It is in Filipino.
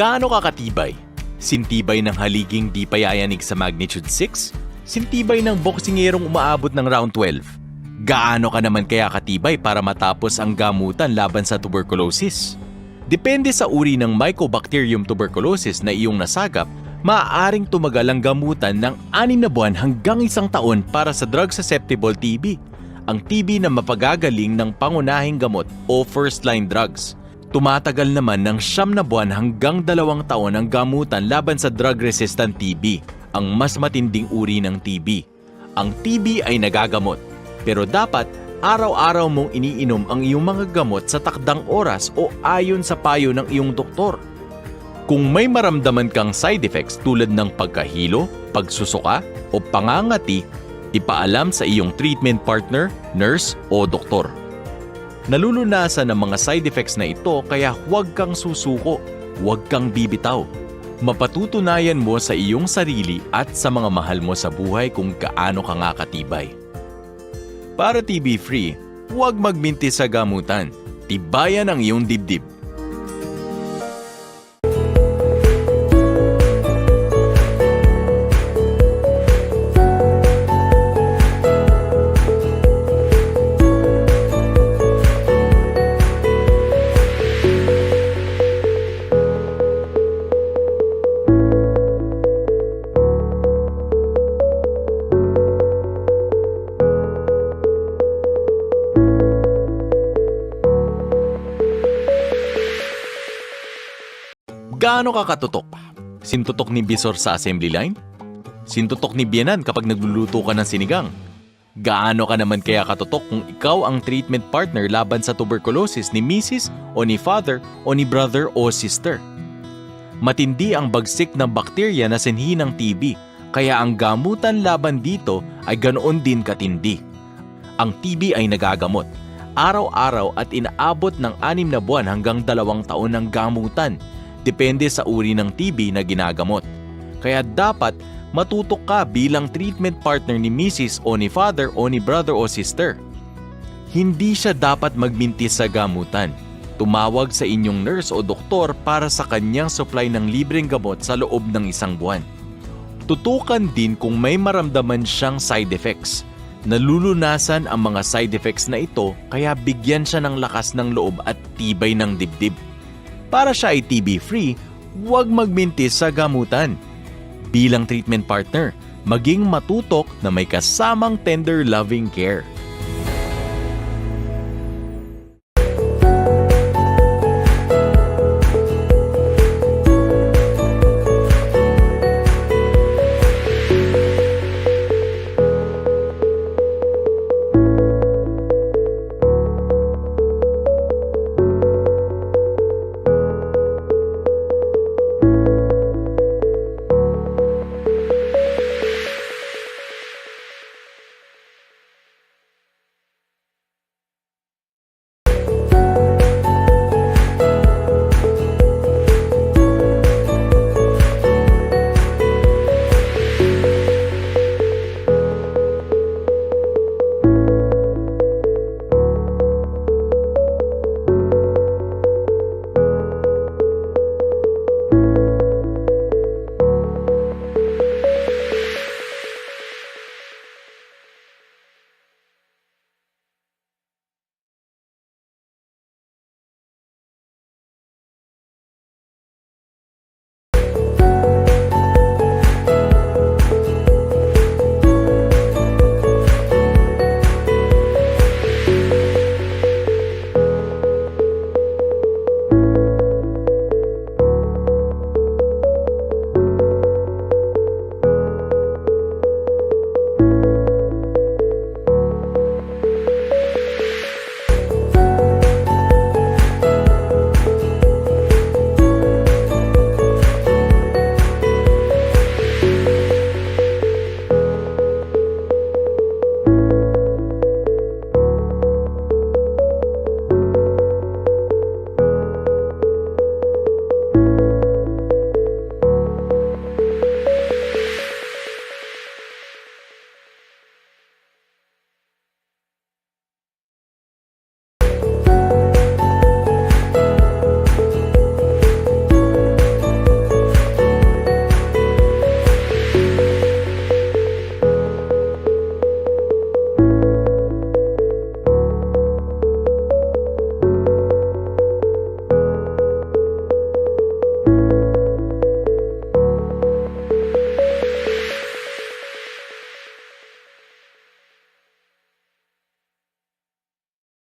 Gaano ka katibay? Sintibay ng haliging di payayanig sa magnitude 6? Sintibay ng boksingerong umaabot ng round 12? Gaano ka naman kaya katibay para matapos ang gamutan laban sa tuberculosis? Depende sa uri ng Mycobacterium tuberculosis na iyong nasagap, maaaring tumagal ang gamutan ng 6 na buwan hanggang 1 taon para sa drug-susceptible TB, ang TB na mapagagaling ng pangunahing gamot o first-line drugs. Tumatagal naman ng 9 na buwan hanggang 2 taon ang gamutan laban sa drug-resistant TB, ang mas matinding uri ng TB. Ang TB ay nagagamot, pero dapat araw-araw mong iniinom ang iyong mga gamot sa takdang oras o ayon sa payo ng iyong doktor. Kung may maramdaman kang side effects tulad ng pagkahilo, pagsusuka o pangangati, ipaalam sa iyong treatment partner, nurse o doktor. Nalulunasan ang mga side effects na ito kaya huwag kang susuko, huwag kang bibitaw. Mapatutunayan mo sa iyong sarili at sa mga mahal mo sa buhay kung gaano ka nga katibay. Para TB-free, huwag magminti sa gamutan. Tibayan ang iyong dibdib. Gaano ka katutok? Sintutok ni Bisor sa assembly line? Sintutok ni Bianan kapag nagluluto ka ng sinigang? Gaano ka naman kaya katutok kung ikaw ang treatment partner laban sa tuberculosis ni Mrs. o ni Father o ni Brother o Sister? Matindi ang bagsik ng bakterya na sanhi ng TB, kaya ang gamutan laban dito ay ganoon din katindi. Ang TB ay nagagamot, araw-araw at inaabot ng 6 na buwan hanggang 2 taon ng gamutan. Depende sa uri ng TB na ginagamot. Kaya dapat matutok ka bilang treatment partner ni Mrs. o ni Father o ni Brother o Sister. Hindi siya dapat magmintis sa gamutan. Tumawag sa inyong nurse o doktor para sa kanyang supply ng libreng gamot sa loob ng 1 buwan. Tutukan din kung may maramdaman siyang side effects. Nalulunasan ang mga side effects na ito kaya bigyan siya ng lakas ng loob at tibay ng dibdib. Para siya ay TB-free, huwag magmintis sa gamutan. Bilang treatment partner, maging matutok na may kasamang tender loving care.